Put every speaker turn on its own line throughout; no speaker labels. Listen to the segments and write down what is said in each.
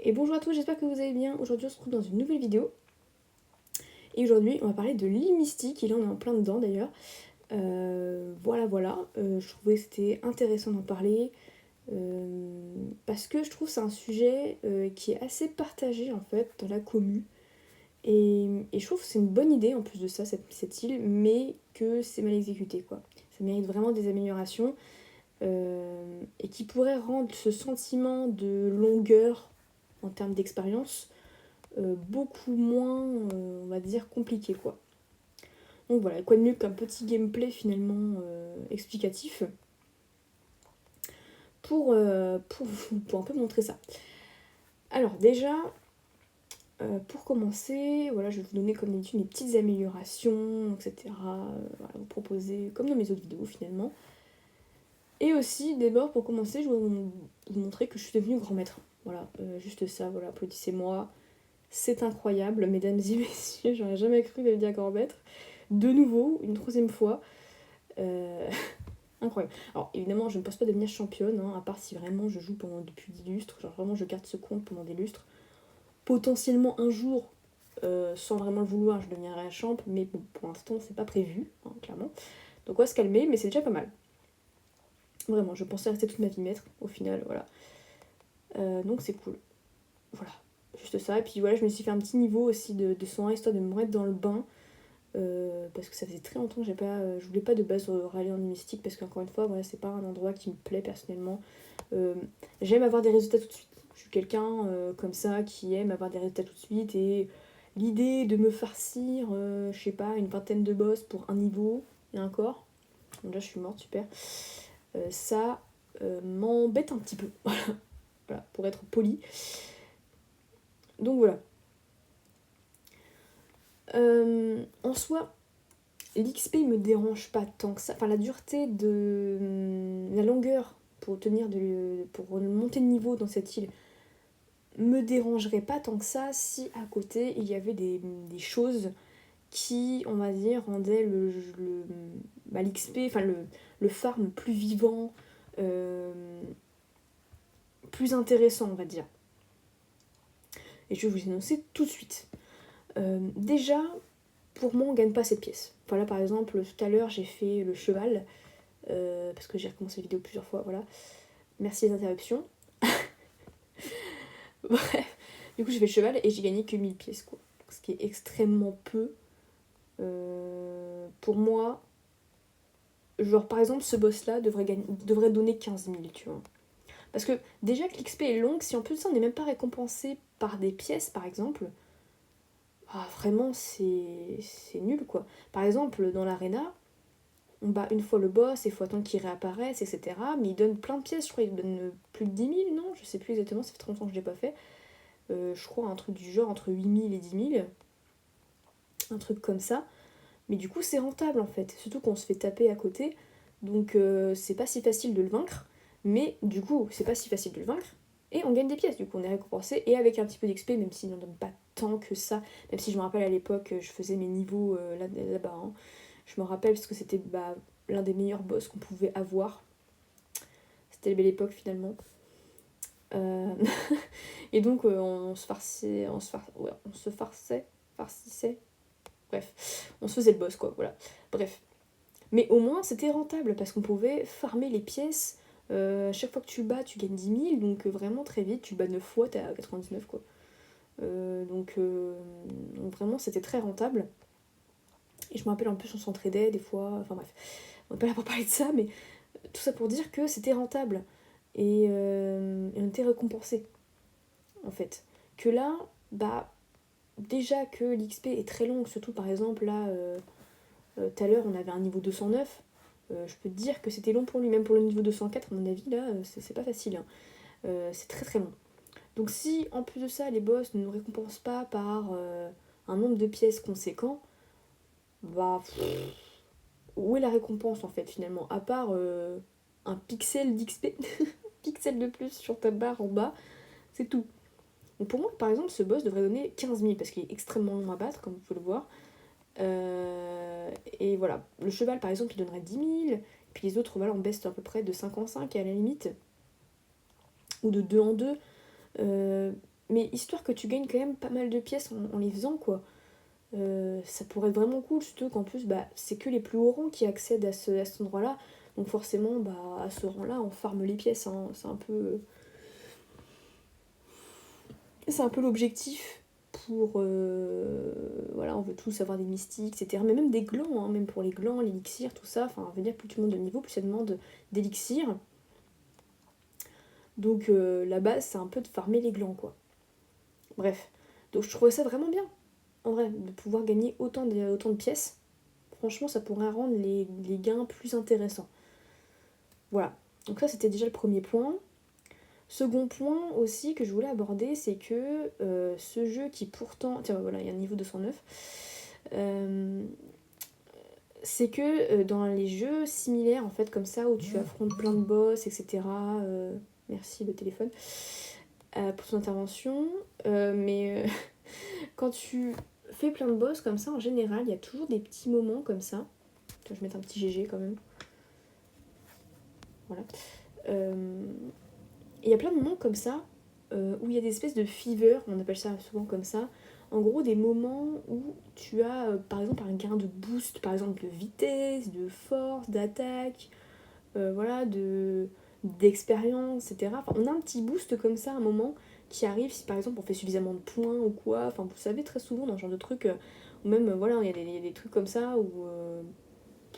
Et bonjour à tous, j'espère que vous allez bien. Aujourd'hui on se retrouve dans une nouvelle vidéo. Et aujourd'hui on va parler de l'île mystique, et là on est en plein dedans d'ailleurs. Voilà. Je trouvais que c'était intéressant d'en parler. Parce que je trouve que c'est un sujet qui est assez partagé en fait dans la commu. Et je trouve que c'est une bonne idée en plus de ça, cette île, mais que c'est mal exécuté quoi. Ça mérite vraiment des améliorations. Et qui pourrait rendre ce sentiment de longueur en termes d'expérience beaucoup moins, on va dire, compliqué quoi. Donc voilà, quoi de mieux qu'un petit gameplay finalement explicatif pour un peu montrer ça. Alors déjà, pour commencer, voilà, je vais vous donner comme d'habitude mes petites améliorations, etc. Voilà, vous proposer comme dans mes autres vidéos finalement. Et aussi, d'abord pour commencer, je vais vous montrer que je suis devenue grand maître. Voilà, juste ça, voilà, applaudissez-moi. C'est incroyable, mesdames et messieurs, j'aurais jamais cru devenir grand maître. De nouveau, une troisième fois. Incroyable. Alors évidemment, je ne pense pas devenir championne, hein, à part si vraiment je joue pendant depuis des lustres. Genre vraiment, je garde ce compte pendant des lustres. Potentiellement un jour, sans vraiment le vouloir, je deviendrai champ, mais bon, pour l'instant, c'est pas prévu, hein, clairement. Donc on va se calmer, mais c'est déjà pas mal. Vraiment, je pensais rester toute ma vie maître, au final, voilà. Donc c'est cool. Voilà, juste ça. Et puis voilà, je me suis fait un petit niveau aussi de soin, histoire de me mettre dans le bain. Parce que ça faisait très longtemps que je voulais pas de base râler en mystique, parce qu'encore une fois, voilà, c'est pas un endroit qui me plaît personnellement. J'aime avoir des résultats tout de suite. Je suis quelqu'un comme ça qui aime avoir des résultats tout de suite, et l'idée de me farcir, je sais pas, une vingtaine de boss pour un niveau et un corps, donc là je suis morte, super. Ça m'embête un petit peu, voilà, pour être poli. Donc voilà. En soi, l'XP me dérange pas tant que ça. Enfin, la dureté de la longueur pour pour monter de niveau dans cette île me dérangerait pas tant que ça si à côté il y avait des choses qui, on va dire, rendaient l'XP, enfin le farm plus vivant, plus intéressant, on va dire. Et je vais vous énoncer tout de suite. Déjà, pour moi, on gagne pas cette pièce. Voilà, par exemple, tout à l'heure, j'ai fait le cheval, parce que j'ai recommencé la vidéo plusieurs fois, voilà. Merci les interruptions. Bref, du coup, j'ai fait le cheval et j'ai gagné que 1000 pièces, quoi. Ce qui est extrêmement peu. Pour moi, genre, par exemple, ce boss-là devrait donner 15 000, tu vois. Parce que déjà que l'XP est longue, si en plus de ça, on n'est même pas récompensé par des pièces, par exemple, ah, vraiment, c'est nul, quoi. Par exemple, dans l'arena, on bat une fois le boss, et il faut attendre qu'il réapparaisse, etc. Mais il donne plein de pièces, je crois, il donne plus de 10 000, non? Je sais plus exactement, ça fait très longtemps que je l'ai pas fait. Je crois un truc du genre entre 8 000 et 10 000. Un truc comme ça. Mais du coup, c'est rentable en fait. Surtout qu'on se fait taper à côté. Donc c'est pas si facile de le vaincre. Mais du coup, c'est pas si facile de le vaincre. Et on gagne des pièces, du coup, on est récompensé. Et avec un petit peu d'XP, même s'il n'en donne pas tant que ça. Même si je me rappelle à l'époque, je faisais mes niveaux là-bas. Hein. Je me rappelle parce que c'était l'un des meilleurs boss qu'on pouvait avoir. C'était la belle époque finalement. Et donc on se farçait, farcissait. Bref, on se faisait le boss quoi, voilà. Bref. Mais au moins c'était rentable parce qu'on pouvait farmer les pièces. Chaque fois que tu le bats, tu gagnes 10 000, donc vraiment très vite, tu le bats 9 fois, t'es à 99 quoi. Donc vraiment c'était très rentable. Et je me rappelle en plus on s'entraidait des fois, enfin bref, on n'est pas là pour parler de ça, mais tout ça pour dire que c'était rentable. Et on était récompensé en fait. Que là, déjà que l'XP est très longue, surtout par exemple là, tout à l'heure on avait un niveau 209, je peux te dire que c'était long pour lui, même pour le niveau 204 à mon avis là, c'est pas facile, hein. C'est très très long. Donc si en plus de ça les boss ne nous récompensent pas par un nombre de pièces conséquent, où est la récompense en fait finalement, à part un pixel d'XP, pixel de plus sur ta barre en bas, c'est tout. Donc pour moi, par exemple, ce boss devrait donner 15 000 parce qu'il est extrêmement long à battre, comme vous pouvez le voir. Et voilà, le cheval par exemple, il donnerait 10 000, puis les autres, voilà, on baisse à peu près de 5 en 5 à la limite, ou de 2 en 2. mais histoire que tu gagnes quand même pas mal de pièces en les faisant, quoi. Ça pourrait être vraiment cool, surtout qu'en plus, bah, c'est que les plus hauts rangs qui accèdent à cet endroit-là. Donc forcément, bah, à ce rang-là, on farme les pièces, hein. C'est un peu l'objectif pour... voilà, on veut tous avoir des mystiques, etc. Mais même des glands, hein, même pour les glands, l'élixir, tout ça. Enfin, veut dire plus tu montes de niveau, plus ça demande d'élixir. Donc la base, c'est un peu de farmer les glands, quoi. Bref. Donc je trouvais ça vraiment bien, en vrai, de pouvoir gagner autant de pièces. Franchement, ça pourrait rendre les gains plus intéressants. Voilà. Donc ça, c'était déjà le premier point. Second point aussi que je voulais aborder, c'est que ce jeu qui pourtant... Tiens, voilà, il y a un niveau 209. C'est que dans les jeux similaires, en fait, comme ça, où tu affrontes plein de boss, etc. Merci le téléphone pour ton intervention. Mais quand tu fais plein de boss comme ça, en général, il y a toujours des petits moments comme ça. Je vais mettre un petit GG quand même. Voilà. Il y a plein de moments comme ça où il y a des espèces de fever, on appelle ça souvent comme ça. En gros, des moments où tu as par exemple un gain de boost, par exemple de vitesse, de force, d'attaque, voilà, d'expérience, etc. Enfin, on a un petit boost comme ça à un moment qui arrive si par exemple on fait suffisamment de points ou quoi. Enfin, vous savez, très souvent dans ce genre de trucs, ou même voilà, il y a des trucs comme ça où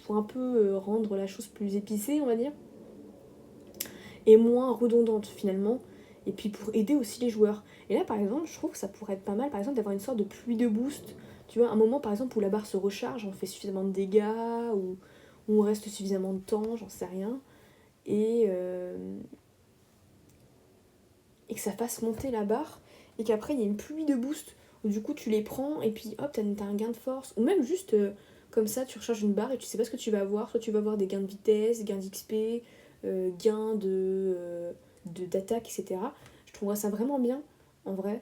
pour un peu rendre la chose plus épicée, on va dire, et moins redondante finalement, et puis pour aider aussi les joueurs. Et là par exemple, je trouve que ça pourrait être pas mal par exemple d'avoir une sorte de pluie de boost, tu vois, un moment par exemple où la barre se recharge, on fait suffisamment de dégâts, ou on reste suffisamment de temps, j'en sais rien, et que ça fasse monter la barre, et qu'après il y a une pluie de boost, où du coup tu les prends, et puis hop, t'as un gain de force, ou même juste comme ça, tu recharges une barre et tu sais pas ce que tu vas avoir, soit tu vas avoir des gains de vitesse, gains d'XP, gains d'attaque, etc. Je trouverais ça vraiment bien, en vrai.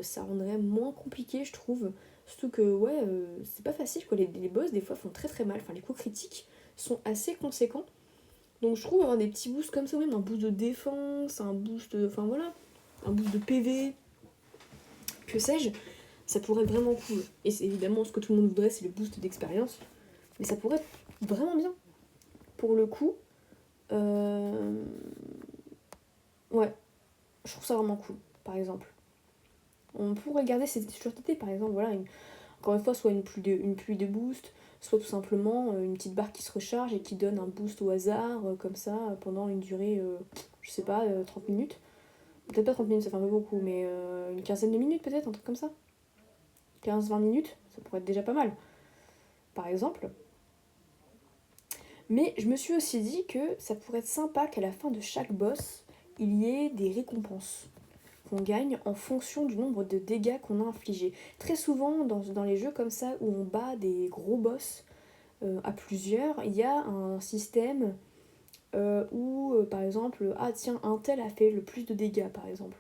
Ça rendrait moins compliqué, je trouve. Surtout que, ouais, c'est pas facile, quoi. Les boss, des fois, font très très mal. Enfin, les coups critiques sont assez conséquents. Donc, je trouve avoir des petits boosts comme ça, même un boost de défense, un boost enfin voilà, un boost de PV, que sais-je, ça pourrait être vraiment cool. Et c'est évidemment ce que tout le monde voudrait, c'est le boost d'expérience. Mais ça pourrait être vraiment bien. Pour le coup, euh, ouais, je trouve ça vraiment cool, par exemple. On pourrait garder cette sûreté, par exemple, voilà, encore une fois, soit une pluie de boost, soit tout simplement une petite barre qui se recharge et qui donne un boost au hasard, comme ça, pendant une durée, je sais pas, 30 minutes. Peut-être pas 30 minutes, ça fait un peu beaucoup, mais une quinzaine de minutes peut-être, un truc comme ça. 15-20 minutes, ça pourrait être déjà pas mal, par exemple. Mais je me suis aussi dit que ça pourrait être sympa qu'à la fin de chaque boss, il y ait des récompenses qu'on gagne en fonction du nombre de dégâts qu'on a infligés. Très souvent, dans les jeux comme ça, où on bat des gros boss à plusieurs, il y a un système où, par exemple, ah tiens, un tel a fait le plus de dégâts, par exemple.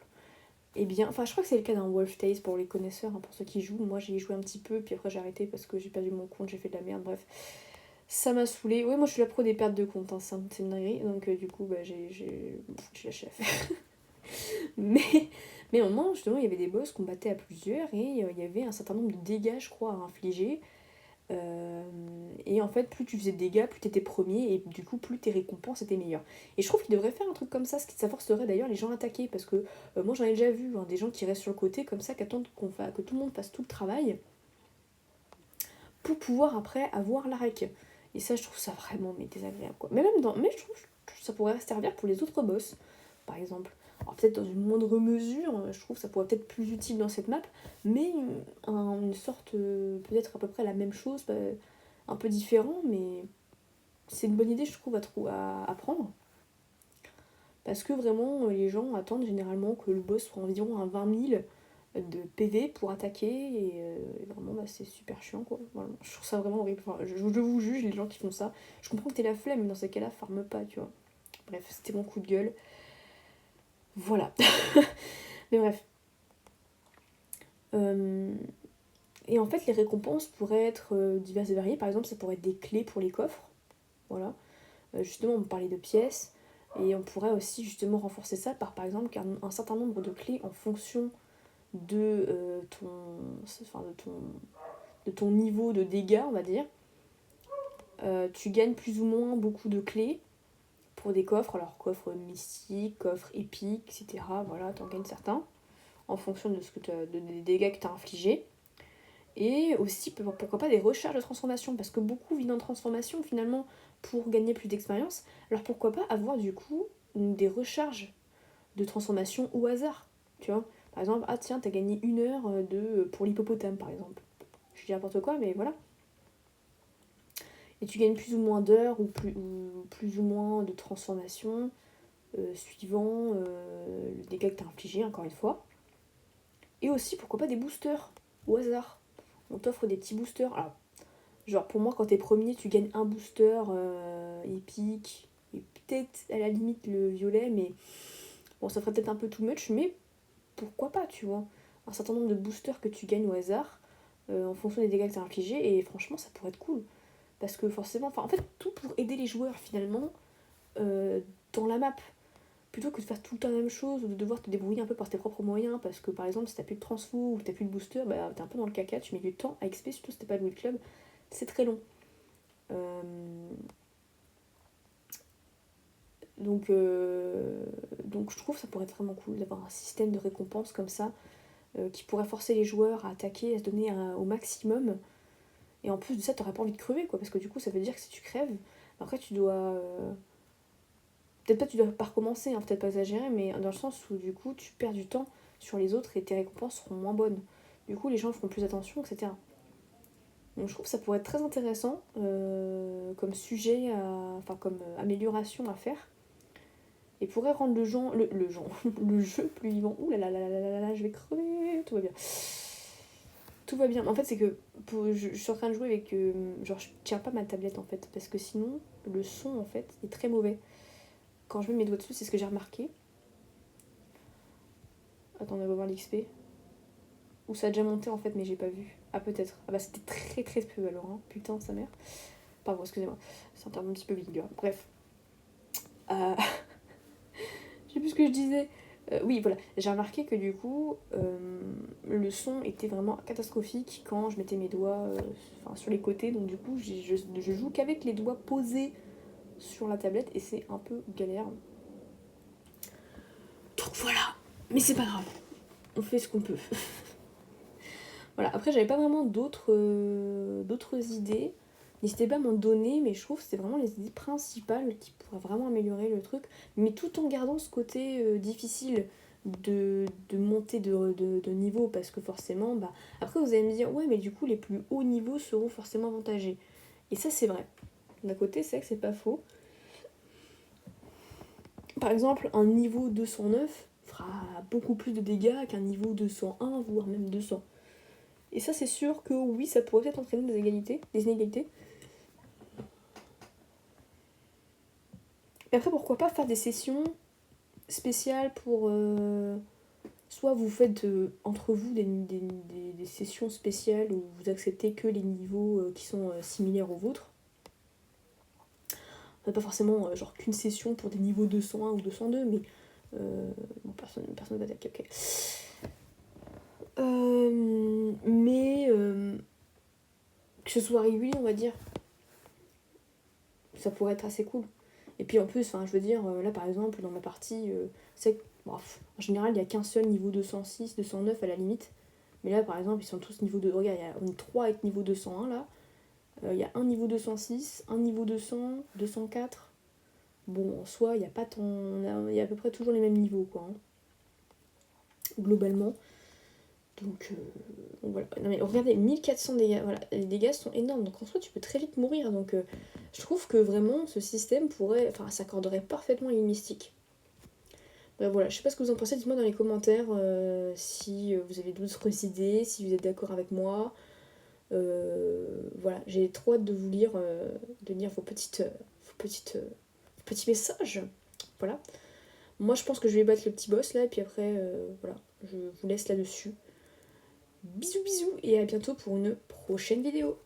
Eh bien, enfin, je crois que c'est le cas d'un Wolf Tales pour les connaisseurs, hein, pour ceux qui jouent. Moi, j'ai joué un petit peu, puis après j'ai arrêté parce que j'ai perdu mon compte, j'ai fait de la merde, bref. Ça m'a saoulé. Oui, moi je suis la pro des pertes de compte, hein, c'est une dinguerie. Donc, du coup, bah, j'ai lâché l'affaire. mais, mais au moment, justement, il y avait des boss qu'on battait à plusieurs et il y avait un certain nombre de dégâts, je crois, à infliger. Et en fait, plus tu faisais de dégâts, plus t'étais premier, et du coup, plus tes récompenses étaient meilleures. Et je trouve qu'il devrait faire un truc comme ça forcerait d'ailleurs les gens à attaquer, parce que moi j'en ai déjà vu, hein, des gens qui restent sur le côté comme ça, qui attendent que tout le monde fasse tout le travail, pour pouvoir après avoir la rec. Et ça, je trouve ça vraiment désagréable, quoi. Mais je trouve que ça pourrait servir pour les autres boss, par exemple. Alors peut-être dans une moindre mesure, je trouve que ça pourrait peut-être plus utile dans cette map, mais une sorte, peut-être à peu près la même chose, un peu différent, mais c'est une bonne idée, je trouve, à prendre. Parce que vraiment, les gens attendent généralement que le boss soit environ à 20 000 de PV pour attaquer, et vraiment, bah, c'est super chiant, quoi. Voilà. Je trouve ça vraiment horrible. Enfin, je vous juge, les gens qui font ça. Je comprends que t'aies la flemme, mais dans ces cas-là, farme pas, tu vois. Bref, c'était mon coup de gueule. Voilà. Mais bref. Euh, Et en fait, les récompenses pourraient être diverses et variées. Par exemple, ça pourrait être des clés pour les coffres. Voilà. Justement, on parlait de pièces. Et on pourrait aussi justement renforcer ça par exemple un certain nombre de clés en fonction de ton niveau de dégâts, on va dire. Tu gagnes plus ou moins beaucoup de clés pour des coffres, alors coffre mystique, coffre épique, etc. Voilà, t'en gagnes certains en fonction de des dégâts que tu as infligés. Et aussi, pourquoi pas des recharges de transformation, parce que beaucoup vivent en transformation finalement pour gagner plus d'expérience. Alors pourquoi pas avoir du coup des recharges de transformation au hasard, tu vois. Par exemple, ah tiens, t'as gagné 1 heure pour l'hippopotame, par exemple. Je dis n'importe quoi, mais voilà. Et tu gagnes plus ou moins d'heures ou plus ou moins de transformation suivant le dégât que t'as infligé, encore une fois. Et aussi, pourquoi pas des boosters, au hasard. On t'offre des petits boosters. Alors, genre pour moi, quand t'es premier, tu gagnes un booster épique, et peut-être à la limite le violet, mais bon, ça ferait peut-être un peu too much, mais pourquoi pas, tu vois. Un certain nombre de boosters que tu gagnes au hasard, en fonction des dégâts que t'as infligés, et franchement, ça pourrait être cool. Parce que forcément, en fait, tout pour aider les joueurs, finalement, dans la map. Plutôt que de faire tout le temps la même chose, ou de devoir te débrouiller un peu par tes propres moyens, parce que par exemple, si t'as plus de transfo, ou que t'as plus de booster, bah t'es un peu dans le caca, tu mets du temps à XP, surtout si t'es pas de Will Club, c'est très long. Donc je trouve que ça pourrait être vraiment cool d'avoir un système de récompense comme ça, qui pourrait forcer les joueurs à attaquer, à se donner au maximum. Et en plus de ça, t'aurais pas envie de crever, quoi, parce que du coup, ça veut dire que si tu crèves, après tu dois... peut-être pas tu dois pas recommencer, hein, peut-être pas exagérer, mais dans le sens où du coup, tu perds du temps sur les autres et tes récompenses seront moins bonnes. Du coup, les gens feront plus attention, etc. Donc je trouve que ça pourrait être très intéressant comme sujet, enfin comme amélioration à faire. Et pourrait rendre le jeu plus vivant. Ouh là là là là là là, je vais crever, tout va bien. Tout va bien. En fait, c'est que je suis en train de jouer avec. Genre, je tiens pas ma tablette en fait, parce que sinon, le son en fait est très mauvais. Quand je mets mes doigts dessus, c'est ce que j'ai remarqué. Attends, on va voir l'XP. Ou ça a déjà monté en fait, mais j'ai pas vu. Ah, peut-être. Ah bah, c'était très très peu alors, hein. Putain, sa mère. Pardon, excusez-moi. C'est un terme un petit peu vulgaire. Bref. Je sais plus ce que je disais. Oui, voilà. J'ai remarqué que du coup, le son était vraiment catastrophique quand je mettais mes doigts sur les côtés. Donc du coup, je joue qu'avec les doigts posés sur la tablette et c'est un peu galère. Donc voilà. Mais c'est pas grave. On fait ce qu'on peut. Voilà. Après, j'avais pas vraiment d'autres idées. N'hésitez pas à m'en donner, mais je trouve que c'était vraiment les idées principales qui pourraient vraiment améliorer le truc, mais tout en gardant ce côté difficile de monter de niveau, parce que forcément, bah, après vous allez me dire, ouais, mais du coup, les plus hauts niveaux seront forcément avantagés. Et ça, c'est vrai. D'un côté, c'est vrai que c'est pas faux. Par exemple, un niveau 209 fera beaucoup plus de dégâts qu'un niveau 201, voire même 200. Et ça, c'est sûr que oui, ça pourrait peut-être entraîner des inégalités. Et après, pourquoi pas faire des sessions spéciales pour... soit vous faites entre vous des sessions spéciales où vous acceptez que les niveaux qui sont similaires aux vôtres. Pas forcément genre qu'une session pour des niveaux 201 ou 202, mais... bon, personne ne va dire ok. Mais... que ce soit régulier, on va dire. Ça pourrait être assez cool. Et puis en plus, enfin, je veux dire, là par exemple, dans ma partie, c'est que, bon, en général, il n'y a qu'un seul niveau 206, 209 à la limite. Mais là, par exemple, ils sont tous niveau 2. Regarde, on est 3 avec niveau 201 là. Il y a un niveau 206, un niveau 200, 204. Bon, en soi, il y a pas tant. Il y a à peu près toujours les mêmes niveaux, quoi. Hein, globalement. Donc voilà. Non mais regardez, 1400 dégâts. Voilà, les dégâts sont énormes. Donc en soi, tu peux très vite mourir. Donc je trouve que vraiment, ce système pourrait. Enfin, s'accorderait parfaitement à une mystique. Bref, voilà, je sais pas ce que vous en pensez. Dites-moi dans les commentaires si vous avez d'autres idées, si vous êtes d'accord avec moi. Voilà, j'ai trop hâte de vous lire, de lire vos petits messages. Voilà. Moi, je pense que je vais battre le petit boss là, et puis après, voilà, je vous laisse là-dessus. Bisous bisous et à bientôt pour une prochaine vidéo.